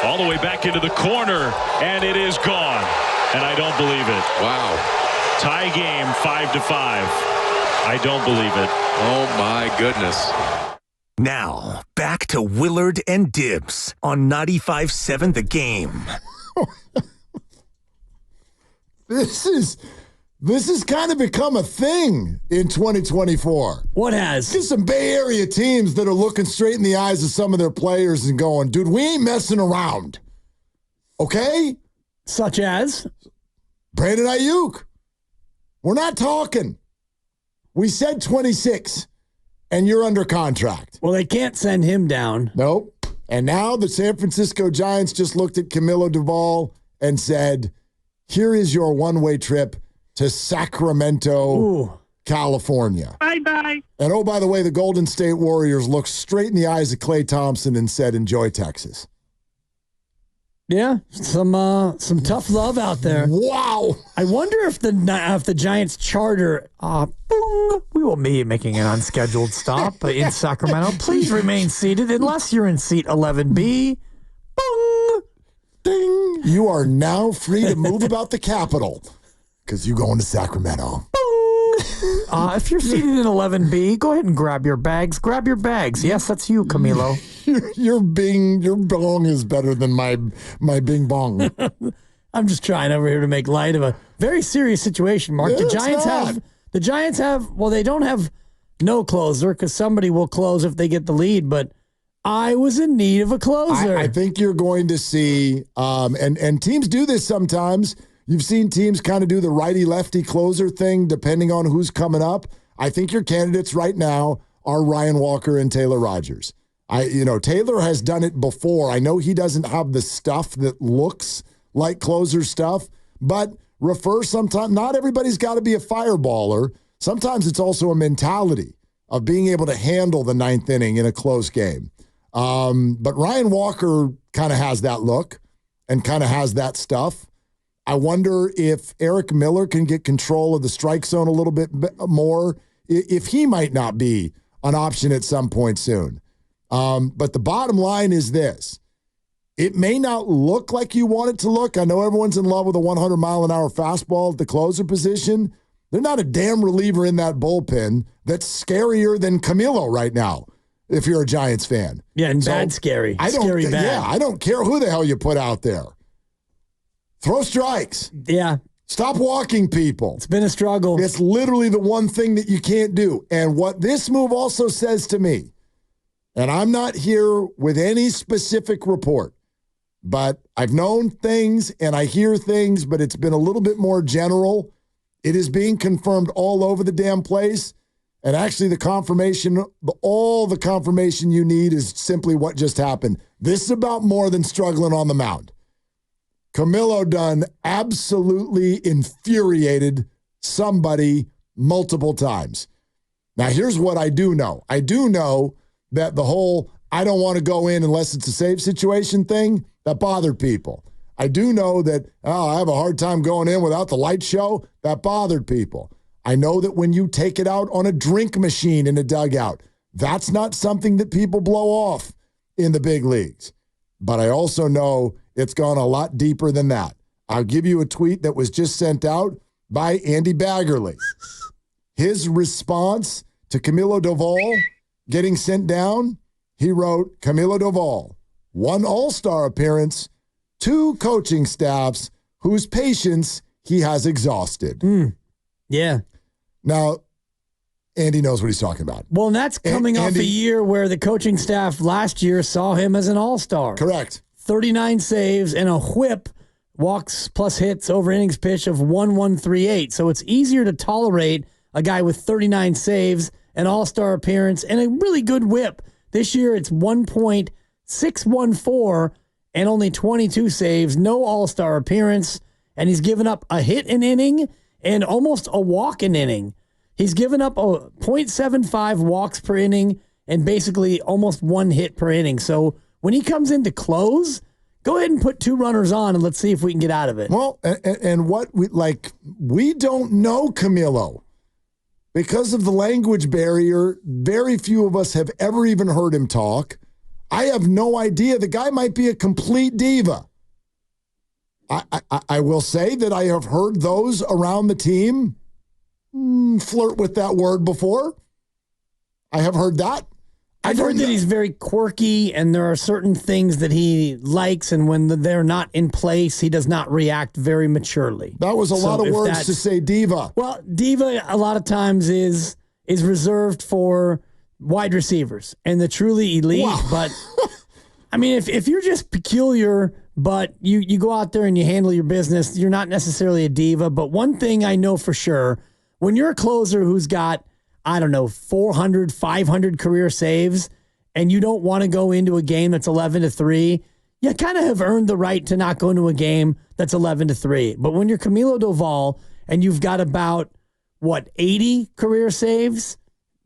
all the way back into the corner, and it is gone. And I don't believe it. Wow. Tie game 5-5. I don't believe it. Oh, my goodness. Now, back to Willard and Dibs on 95.7 The Game. This has kind of become a thing in 2024. What has? Just some Bay Area teams that are looking straight in the eyes of some of their players and going, dude, we ain't messing around. Okay? Such as? Brandon Ayuk. We're not talking. We said 26, and you're under contract. Well, they can't send him down. Nope. And now the San Francisco Giants just looked at Camilo Doval and said, here is your one-way trip to Sacramento, California. Bye-bye. And oh, by the way, the Golden State Warriors looked straight in the eyes of Klay Thompson and said, enjoy Texas. Yeah, some tough love out there. Wow. I wonder if the Giants charter, boom, we will be making an unscheduled stop in Sacramento. Please remain seated unless you're in seat 11B. Boom. Ding. You are now free to move about the Capitol because you're going to Sacramento. If you're seated in 11B, go ahead and grab your bags. Grab your bags. Yes, that's you, Camilo. Your bong is better than my bing bong. I'm just trying over here to make light of a very serious situation, Mark. Yeah, The Giants have, well, they don't have no closer because somebody will close if they get the lead, but I was in need of a closer. I think you're going to see, and teams do this sometimes. You've seen teams kind of do the righty-lefty closer thing depending on who's coming up. I think your candidates right now are Ryan Walker and Taylor Rogers. Taylor has done it before. I know he doesn't have the stuff that looks like closer stuff, but sometimes not everybody's got to be a fireballer. Sometimes it's also a mentality of being able to handle the ninth inning in a close game. But Ryan Walker kind of has that look and kind of has that stuff. I wonder if Eric Miller can get control of the strike zone a little bit more, if he might not be an option at some point soon. But the bottom line is this. It may not look like you want it to look. I know everyone's in love with a 100-mile-an-hour fastball at the closer position. They're not a damn reliever in that bullpen that's scarier than Camilo right now, if you're a Giants fan. Yeah, and bad scary. Scary bad. Yeah, I don't care who the hell you put out there. Throw strikes. Yeah. Stop walking people. It's been a struggle. It's literally the one thing that you can't do. And what this move also says to me, and I'm not here with any specific report, but I've known things and I hear things, but it's been a little bit more general. It is being confirmed all over the damn place. And actually all the confirmation you need is simply what just happened. This is about more than struggling on the mound. Camilo done absolutely infuriated somebody multiple times. Now, here's what I do know. I do know that the whole I don't want to go in unless it's a safe situation thing, that bothered people. I do know that, I have a hard time going in without the light show. That bothered people. I know that when you take it out on a drink machine in a dugout, that's not something that people blow off in the big leagues. But I also know it's gone a lot deeper than that. I'll give you a tweet that was just sent out by Andy Baggerly. His response to Camilo Doval getting sent down, he wrote, Camilo Doval, 1 All-Star appearance, 2 coaching staffs whose patience he has exhausted. Yeah. Now, Andy knows what he's talking about. Well, and that's coming off a year where the coaching staff last year saw him as an all-star. Correct. 39 saves and a whip, walks plus hits over innings pitch of 1.138. So it's easier to tolerate a guy with 39 saves, an all-star appearance, and a really good whip. This year it's 1.614 and only 22 saves, no all-star appearance, and he's given up a hit an inning and almost a walk an inning. He's given up a 0.75 walks per inning and basically almost 1 hit per inning. So when he comes in to close, go ahead and put 2 runners on and let's see if we can get out of it. Well, and what we don't know Camilo. Because of the language barrier, very few of us have ever even heard him talk. I have no idea. The guy might be a complete diva. I will say that I have heard those around the team flirt with that word before. I have heard that. I've heard that he's very quirky, and there are certain things that he likes, and when they're not in place, he does not react very maturely. That was a lot of words to say diva. Well, diva a lot of times is reserved for wide receivers and the truly elite. Wow. But, I mean, if you're just peculiar, but you go out there and you handle your business, you're not necessarily a diva. But one thing I know for sure, when you're a closer who's got, 400, 500 career saves, and you don't want to go into a game that's 11-3, you kind of have earned the right to not go into a game that's 11-3. But when you're Camilo Doval and you've got about, 80 career saves?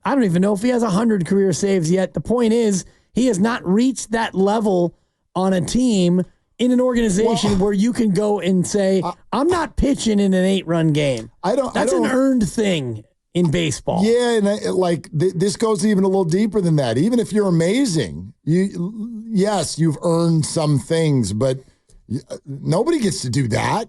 I don't even know if he has 100 career saves yet. The point is, he has not reached that level on a team in an organization where you can go and say, I'm not pitching in an 8-run game. That's an earned thing in baseball. Yeah, and this goes even a little deeper than that. Even if you're amazing, you've earned some things, but nobody gets to do that.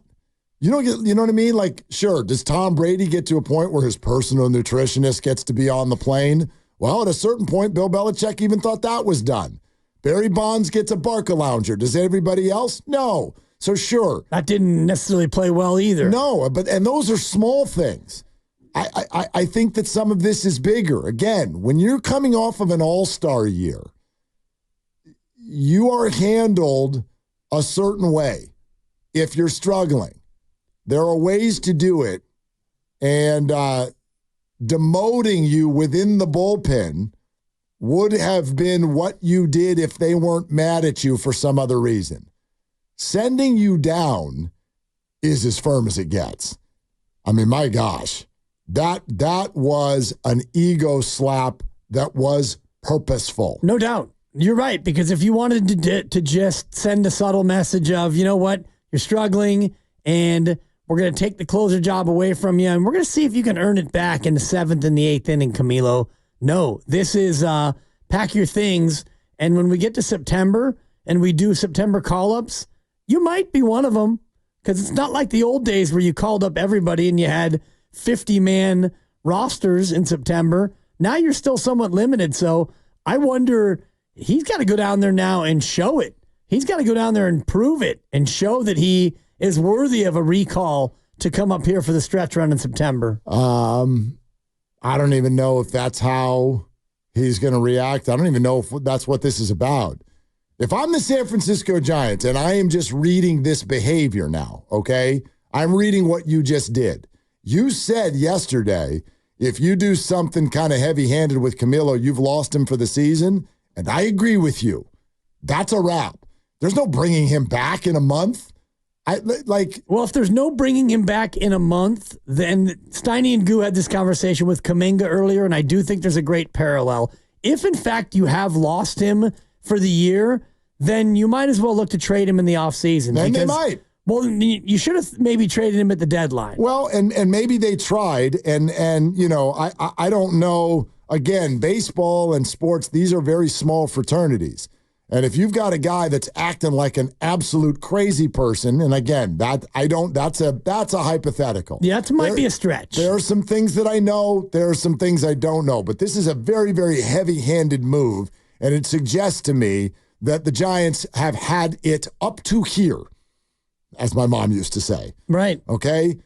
You don't get, you know what I mean? Like, sure, does Tom Brady get to a point where his personal nutritionist gets to be on the plane? Well, at a certain point, Bill Belichick even thought that was done. Barry Bonds gets a Barca lounger. Does everybody else? No. So sure. That didn't necessarily play well either. No, and those are small things. I think that some of this is bigger. Again, when you're coming off of an all-star year, you are handled a certain way if you're struggling. There are ways to do it, and demoting you within the bullpen would have been what you did if they weren't mad at you for some other reason. Sending you down is as firm as it gets. I mean, my gosh. That was an ego slap that was purposeful. No doubt. You're right, because if you wanted to just send a subtle message of, you know what, you're struggling, and we're going to take the closer job away from you, and we're going to see if you can earn it back in the 7th and the 8th inning, Camilo. No, this is pack your things, and when we get to September and we do September call-ups, you might be one of them, because it's not like the old days where you called up everybody and you had 50-man rosters in September. Now you're still somewhat limited. So I wonder, he's got to go down there now and show it. He's got to go down there and prove it and show that he is worthy of a recall to come up here for the stretch run in September. I don't even know if that's how he's going to react. I don't even know if that's what this is about. If I'm the San Francisco Giants and I am just reading this behavior now, okay, I'm reading what you just did. You said yesterday, if you do something kind of heavy-handed with Camilo, you've lost him for the season, and I agree with you. That's a wrap. There's no bringing him back in a month. Well, if there's no bringing him back in a month, then Steiny and Goo had this conversation with Kuminga earlier, and I do think there's a great parallel. If, in fact, you have lost him for the year, then you might as well look to trade him in the offseason. Then they might. Well, you should have maybe traded him at the deadline. Well, and maybe they tried, and you know, I don't know. Again, baseball and sports, these are very small fraternities. And if you've got a guy that's acting like an absolute crazy person, and again, that's a hypothetical. Yeah, that might be a stretch. There are some things that I know, there are some things I don't know, but this is a very, very heavy-handed move, and it suggests to me that the Giants have had it up to here, as my mom used to say. Right. Okay?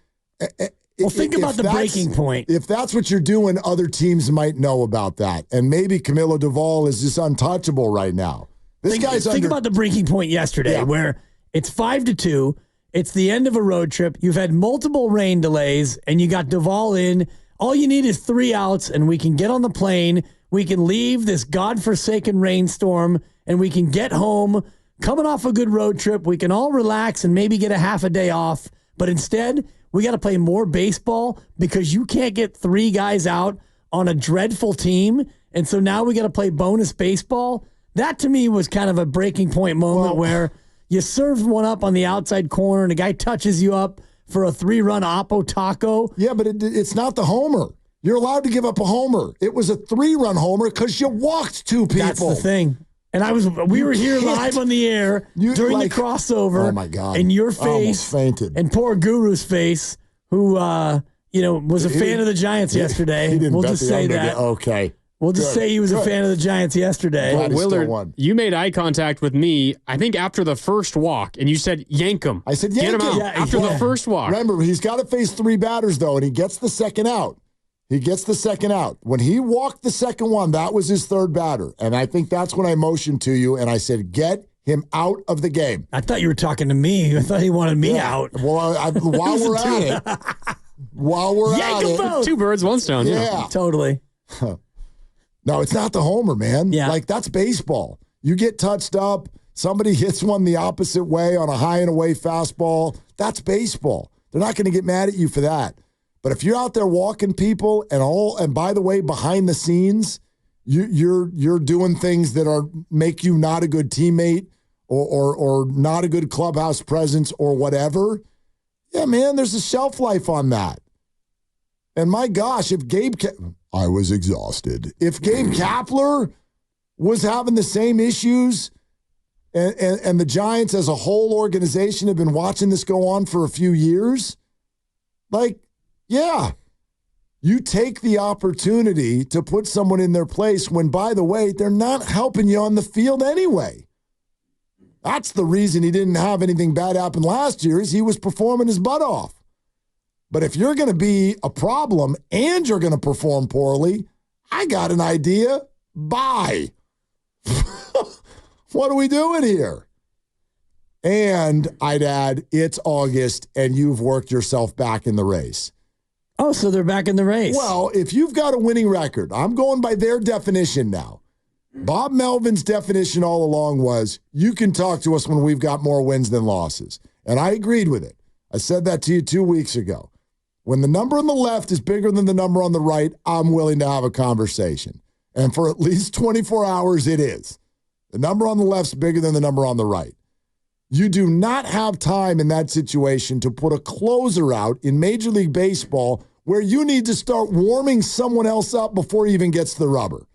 Well, think about the breaking point. If that's what you're doing, other teams might know about that. And maybe Camilo Doval is just untouchable right now. Think about the breaking point yesterday where it's 5-2. It's the end of a road trip. You've had multiple rain delays, and you got Doval in. All you need is 3 outs, and we can get on the plane. We can leave this godforsaken rainstorm, and we can get home. Coming off a good road trip, we can all relax and maybe get a half a day off. But instead, we got to play more baseball because you can't get 3 guys out on a dreadful team. And so now we got to play bonus baseball. That to me was kind of a breaking point moment where you serve one up on the outside corner and a guy touches you up for a 3-run Oppo taco. Yeah, but it's not the homer. You're allowed to give up a homer. It was a 3-run homer because you walked 2 people. That's the thing. And we were here live on the air during the crossover. Oh my God. And your I almost face fainted. and poor Guru's face, who was a fan of the Giants yesterday. He didn't we'll bet just the say under. that. Okay. We'll just say he was a fan of the Giants yesterday. Glad he still Willard, won. you made eye contact with me, I think, after the first walk, and you said, yank him. I said, Get yank him out him. Yeah, after the first walk. Remember, he's got to face 3 batters, though, and he gets the second out. When he walked the second one, that was his 3rd batter. And I think that's when I motioned to you, and I said, get him out of the game. I thought you were talking to me. I thought he wanted me out. Well, while we're at Yank 'em it. both. 2 birds, 1 stone. Yeah. Totally. No, it's not the homer, man. Yeah. Like, that's baseball. You get touched up, somebody hits one the opposite way on a high and away fastball. That's baseball. They're not going to get mad at you for that. But if you're out there walking people and by the way, behind the scenes, you're doing things that make you not a good teammate or not a good clubhouse presence or whatever. Yeah, man, there's a shelf life on that. And my gosh, I was exhausted. If Gabe Kapler was having the same issues and the Giants as a whole organization have been watching this go on for a few years, yeah, you take the opportunity to put someone in their place when, by the way, they're not helping you on the field anyway. That's the reason he didn't have anything bad happen last year is he was performing his butt off. But if you're going to be a problem and you're going to perform poorly, I got an idea. Bye. What are we doing here? And I'd add, it's August and you've worked yourself back in the race. Oh, so they're back in the race. Well, if you've got a winning record, I'm going by their definition now. Bob Melvin's definition all along was, you can talk to us when we've got more wins than losses. And I agreed with it. I said that to you 2 weeks ago. When the number on the left is bigger than the number on the right, I'm willing to have a conversation. And for at least 24 hours, it is. The number on the left's bigger than the number on the right. You do not have time in that situation to put a closer out in Major League Baseball where you need to start warming someone else up before he even gets the rubber.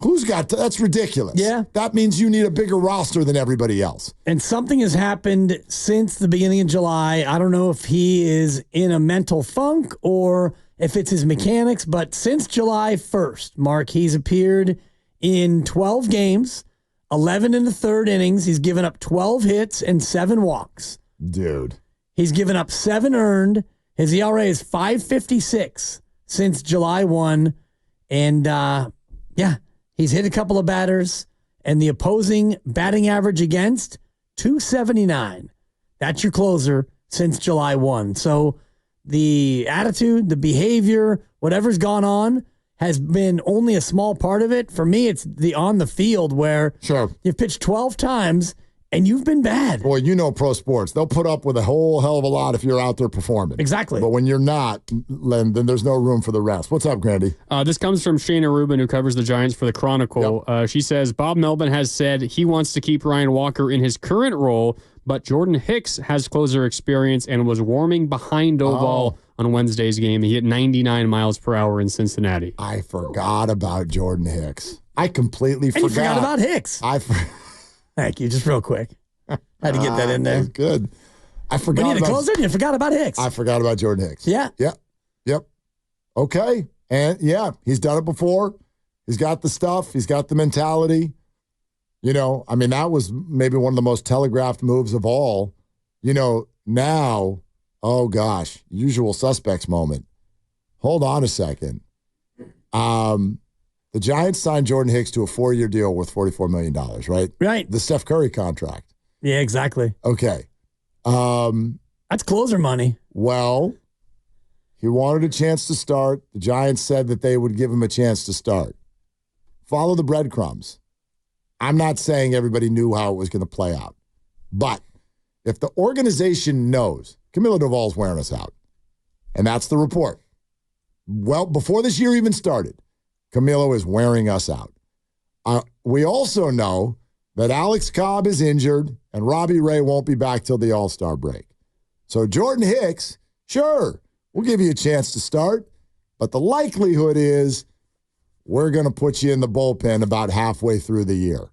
That's ridiculous. Yeah. That means you need a bigger roster than everybody else. And something has happened since the beginning of July. I don't know if he is in a mental funk or if it's his mechanics, but since July 1st, Mark, he's appeared in 12 games, 11 in the 3rd innings. He's given up 12 hits and 7 walks. Dude. He's given up 7 earned. His ERA is 5.56 since July 1. And, he's hit a couple of batters, and the opposing batting average against, 279. That's your closer since July 1. So the attitude, the behavior, whatever's gone on has been only a small part of it. For me, it's the on the field where you've pitched 12 times and you've been bad. Boy, you know pro sports. They'll put up with a whole hell of a lot if you're out there performing. Exactly. But when you're not, then there's no room for the rest. What's up, Grandy? This comes from Shayna Rubin, who covers the Giants for the Chronicle. Yep. She says, Bob Melvin has said he wants to keep Ryan Walker in his current role, but Jordan Hicks has closer experience and was warming behind Doval on Wednesday's game. He hit 99 miles per hour in Cincinnati. I forgot about Jordan Hicks. I completely forgot. And you forgot about Hicks. Thank you. Just real quick. Had to get that in there. That's good. I forgot We need a closer, and you forgot about Hicks. I forgot about Jordan Hicks. Yeah. Yep. Okay. And he's done it before. He's got the stuff. He's got the mentality. That was maybe one of the most telegraphed moves of all. Now, oh gosh, usual suspects moment. Hold on a second. The Giants signed Jordan Hicks to a 4-year deal worth $44 million, right? Right. The Steph Curry contract. Yeah, exactly. Okay. That's closer money. Well, he wanted a chance to start. The Giants said that they would give him a chance to start. Follow the breadcrumbs. I'm not saying everybody knew how it was going to play out. But if the organization knows, Camilo Doval's wearing us out. And that's the report. Well, before this year even started, Camilo is wearing us out. We also know that Alex Cobb is injured and Robbie Ray won't be back till the All-Star break. So Jordan Hicks, sure, we'll give you a chance to start, but the likelihood is we're going to put you in the bullpen about halfway through the year.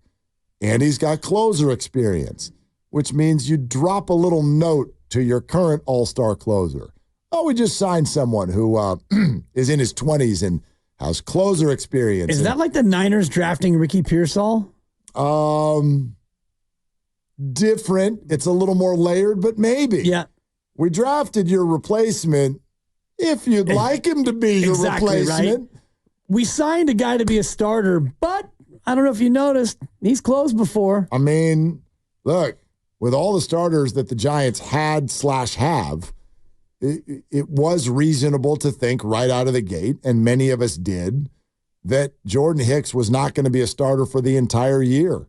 and he's got closer experience, which means you drop a little note to your current all-star closer. Oh, we just signed someone who is in his 20s and has closer experience. Is that like the Niners drafting Ricky Pearsall? Different. It's a little more layered, but maybe. Yeah. We drafted your replacement if you'd like him to be your replacement. Right? We signed a guy to be a starter, but I don't know if you noticed, he's closed before. I mean, look, with all the starters that the Giants had/have, it was reasonable to think right out of the gate, and many of us did, that Jordan Hicks was not going to be a starter for the entire year.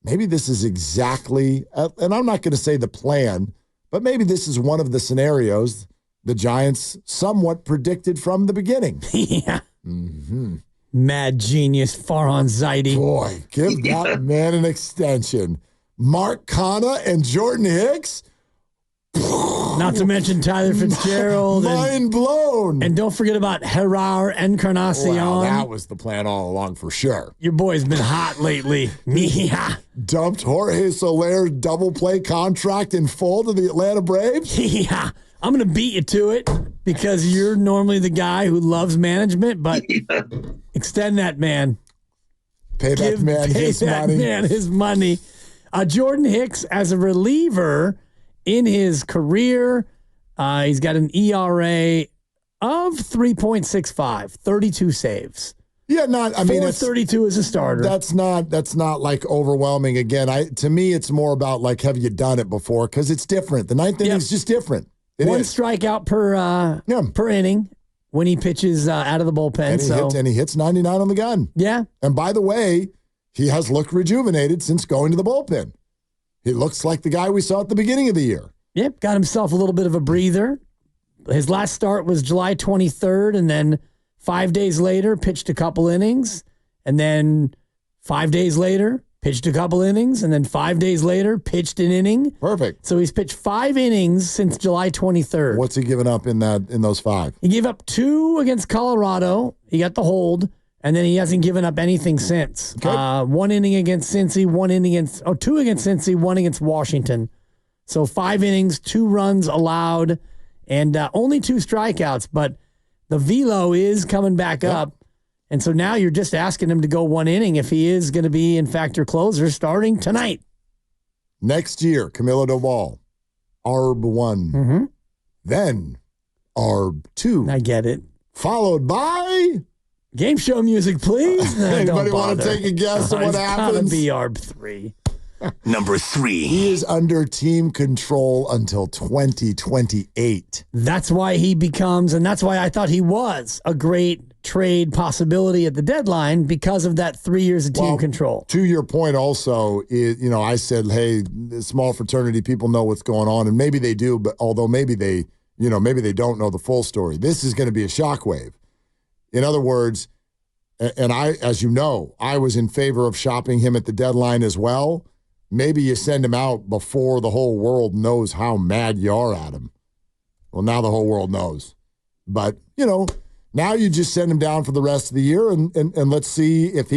Maybe this is exactly, and I'm not going to say the plan, but maybe this is one of the scenarios the Giants somewhat predicted from the beginning. Yeah. Mad genius, Farhan Zaidi. Boy, give that man an extension. Mark Kana and Jordan Hicks? Not to mention Tyler Fitzgerald. Mind blown. And don't forget about Gerard Encarnacion. Well, that was the plan all along for sure. Your boy's been hot lately. Yeah. Dumped Jorge Soler's double play contract in full to the Atlanta Braves? Yeah. I'm going to beat you to it because you're normally the guy who loves management, but extend that man. Pay that man his money. Jordan Hicks as a reliever in his career, he's got an ERA of 3.65, 32 saves. Yeah, I mean, it's 432 as a starter. That's not like overwhelming. Again, to me, it's more about like, have you done it before? Because it's different. The ninth inning is just different. One strikeout per inning when he pitches out of the bullpen. And he hits 99 on the gun. Yeah. And by the way, he has looked rejuvenated since going to the bullpen. He looks like the guy we saw at the beginning of the year. Yep, got himself a little bit of a breather. His last start was July 23rd, and then 5 days later, pitched a couple innings, and then 5 days later, pitched a couple innings, and then 5 days later, pitched an inning. Perfect. So he's pitched 5 innings since July 23rd. What's he given up in those 5? He gave up 2 against Colorado. He got the hold. And then he hasn't given up anything since. Okay. 1 inning against Cincy, 2 against Cincy, 1 against Washington. So 5 innings, 2 runs allowed, and only 2 strikeouts. But the velo is coming back up. And so now you're just asking him to go 1 inning if he is going to be, in fact, your closer starting tonight. Next year, Camilo Doval, ARB 1. Mm-hmm. Then ARB 2. I get it. Followed by... Game show music, please. Anybody want to take a guess at what happens? It's gotta be ARB 3. Number 3. He is under team control until 2028. That's why he becomes, and that's why I thought he was a great trade possibility at the deadline because of that 3 years of team control. To your point also, I said, hey, the small fraternity, people know what's going on, and maybe they do, but although maybe they don't know the full story. This is going to be a shockwave. In other words, and I, as you know, I was in favor of shopping him at the deadline as well. Maybe you send him out before the whole world knows how mad you are at him. Well, now the whole world knows. But, now you just send him down for the rest of the year and let's see if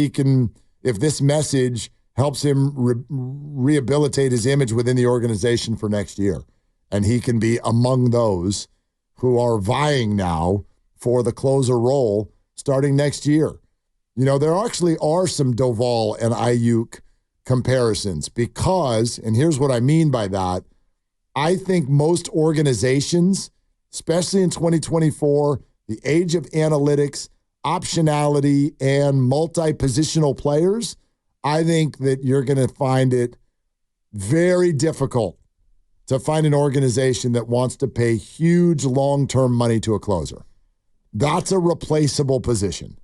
this message helps him rehabilitate his image within the organization for next year. And he can be among those who are vying now for the closer role starting next year. There actually are some Doval and Ayuk comparisons because, and here's what I mean by that, I think most organizations, especially in 2024, the age of analytics, optionality, and multi-positional players, I think that you're going to find it very difficult to find an organization that wants to pay huge long-term money to a closer. That's a replaceable position.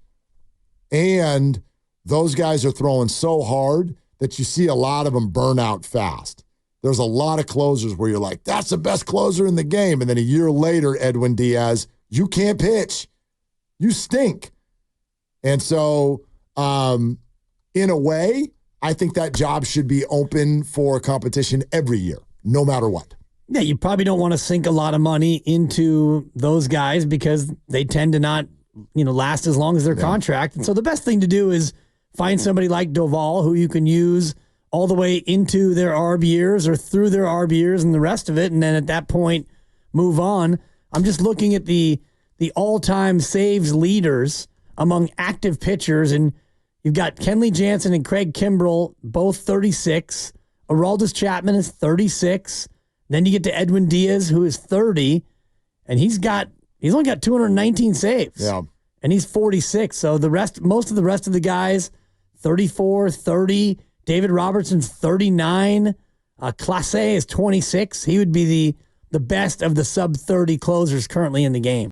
And those guys are throwing so hard that you see a lot of them burn out fast. There's a lot of closers where you're like, that's the best closer in the game. And then a year later, Edwin Diaz, you can't pitch. You stink. And so, in a way, I think that job should be open for competition every year, no matter what. Yeah, you probably don't want to sink a lot of money into those guys because they tend to not, last as long as their contract. And so the best thing to do is find somebody like Doval who you can use all the way into their ARB years or through their ARB years and the rest of it, and then at that point move on. I'm just looking at the all-time saves leaders among active pitchers, and you've got Kenley Jansen and Craig Kimbrell, both 36. Aroldis Chapman is 36. Then you get to Edwin Diaz, who is 30, and he's only got 219 saves. Yeah. And he's 46. So most of the rest of the guys, 34, 30. David Robertson's 39. Clase is 26. He would be the best of the sub-30 closers currently in the game.